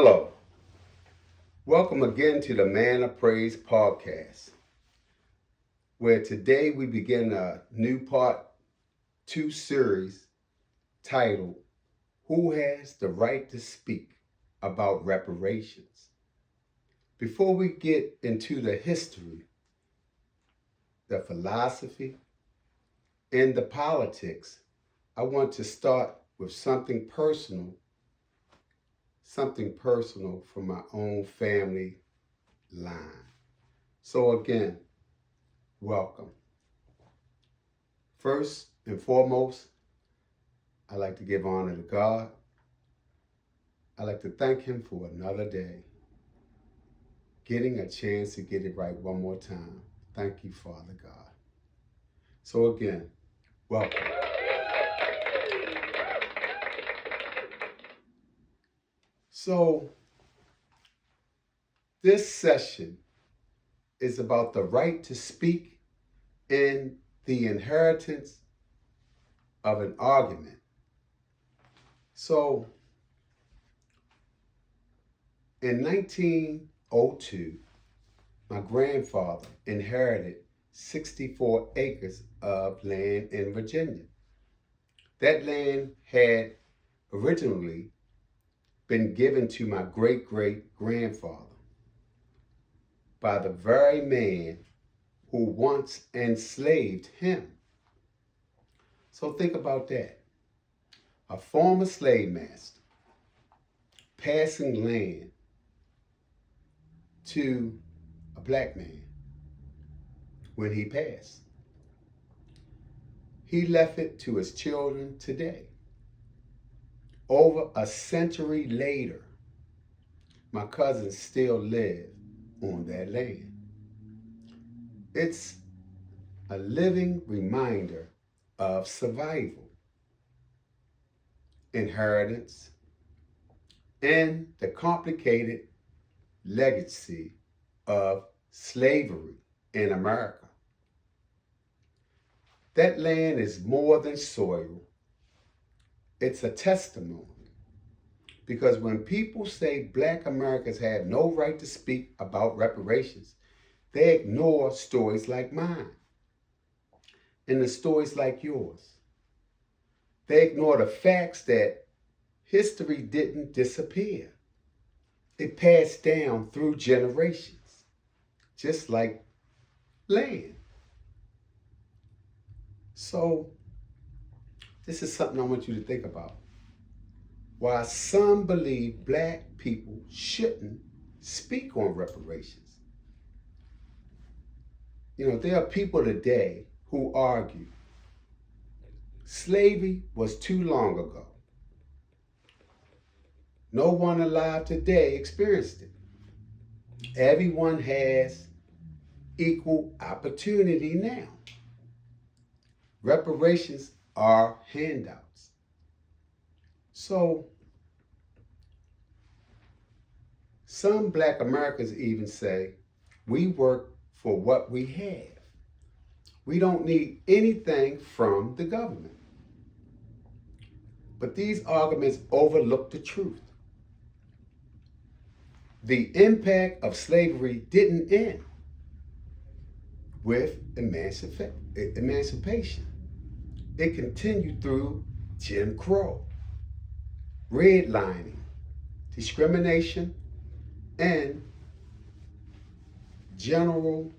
Hello, welcome again to the Man of Praise podcast, where today we begin a new part two series titled Who Has the Right to Speak About Reparations? Before we get into the history, the philosophy, and the politics, I want to start with something personal from my own family line. So again, welcome. First and foremost, I like to give honor to God. I like to thank Him for another day, getting a chance to get it right one more time. Thank you, Father God. So again, welcome. So this session is about the right to speak and the inheritance of an argument. So in 1902, my grandfather inherited 64 acres of land in Virginia. That land had originally been given to my great great grandfather by the very man who once enslaved him. So think about that. A former slave master passing land to a black man when he passed. He left it to his children today. Over a century later, my cousins still live on that land. It's a living reminder of survival, inheritance, and the complicated legacy of slavery in America. That land is more than soil. It's a testimony. Because when people say Black Americans have no right to speak about reparations, they ignore stories like mine and the stories like yours. They ignore the facts that history didn't disappear. It passed down through generations, just like land. So, this is something I want you to think about. Why some believe Black people shouldn't speak on reparations. There are people today who argue slavery was too long ago. No one alive today experienced it. Everyone has equal opportunity now. Reparations are handouts. So, some Black Americans even say, we work for what we have. We don't need anything from the government. But these arguments overlook the truth. The impact of slavery didn't end with emancipation. It continued through Jim Crow, redlining, discrimination, and general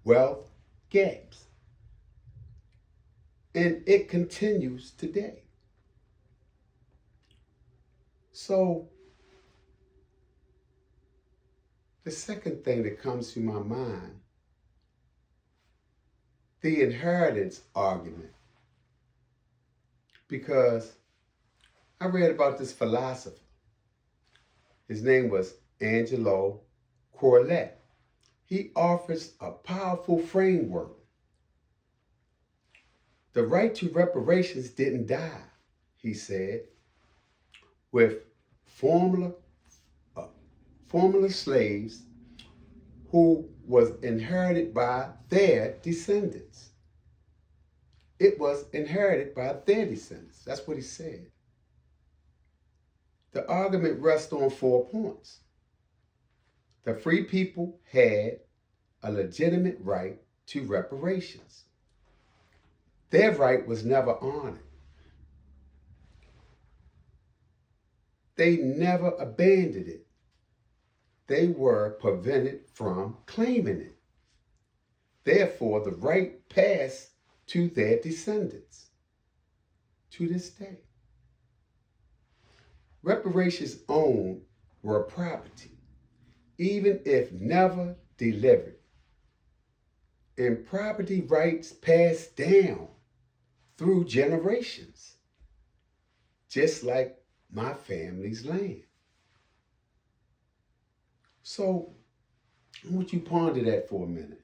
wealth gaps. And it continues today. So, the second thing that comes to my mind, the inheritance argument. Because I read about this philosopher. His name was Angelo Corlett. He offers a powerful framework. The right to reparations didn't die, he said, with former slaves who was inherited by their descendants. It was inherited by their descendants. That's what he said. The argument rests on 4 points. The free people had a legitimate right to reparations. Their right was never honored. They never abandoned it. They were prevented from claiming it. Therefore, the right passed to their descendants to this day. Reparations owned were property, even if never delivered. And property rights passed down through generations, just like my family's land. So I want you to ponder that for a minute.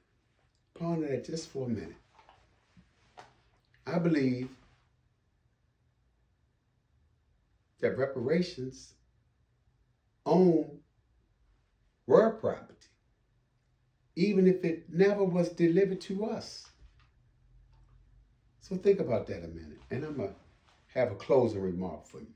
Ponder that just for a minute. I believe that reparations were property, even if it never was delivered to us. So think about that a minute, and I'm going to have a closing remark for you.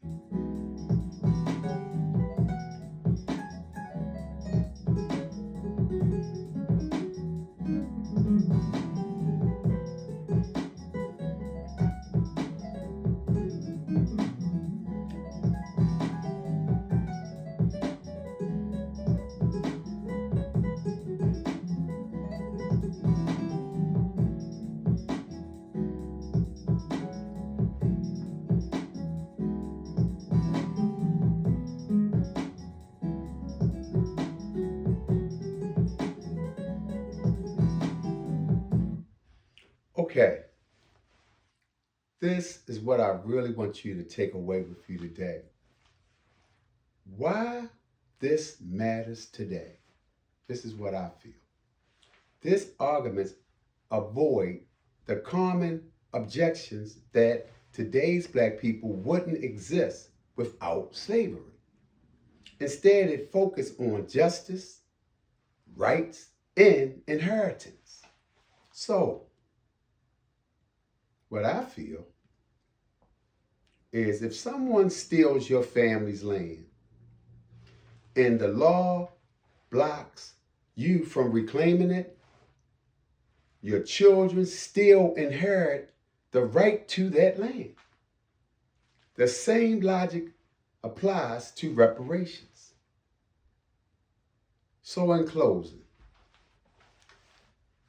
Okay, this is what I really want you to take away with you today. Why this matters today. This is what I feel. These arguments avoid the common objections that today's black people wouldn't exist without slavery. Instead, it focused on justice, rights, and inheritance. So, what I feel is if someone steals your family's land and the law blocks you from reclaiming it, your children still inherit the right to that land. The same logic applies to reparations. So in closing,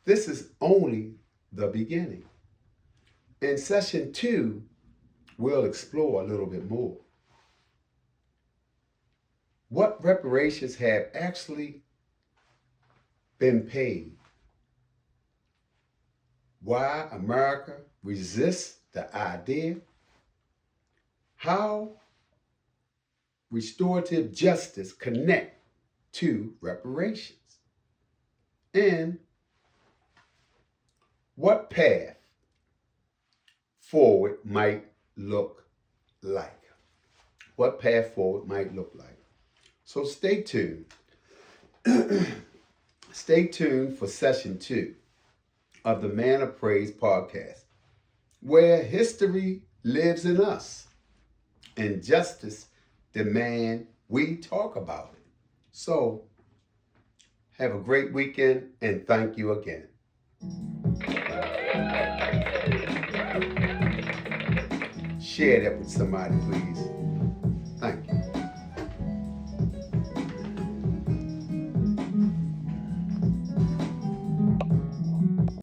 this is only the beginning. In session 2, we'll explore a little bit more. What reparations have actually been paid? Why America resists the idea? How restorative justice connect to reparations? And what path forward might look like. What path forward might look like. So stay tuned. Stay tuned for session 2 of the Man of Praise podcast, where history lives in us and justice demand we talk about it. So have a great weekend and thank you again. Share that with somebody, please.